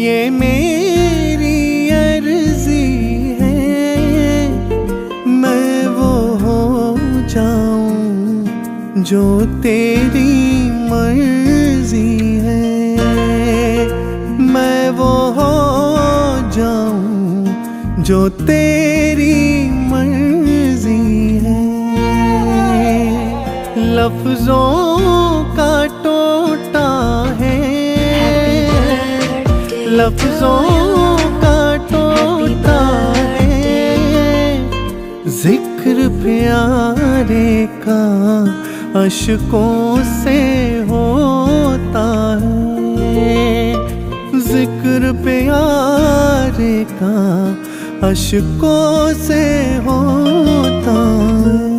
ये मेरी अर्जी है, मैं वो हो जाऊं जो तेरी मर्जी है। मैं वो हो जाऊं जो तेरी मर्जी है। लफ्जों का टोटा है, लफ्जों का टोटा है, जिक्र प्यारे का अश्कों से होता है। जिक्र प्यारे का अश्कों से होता है।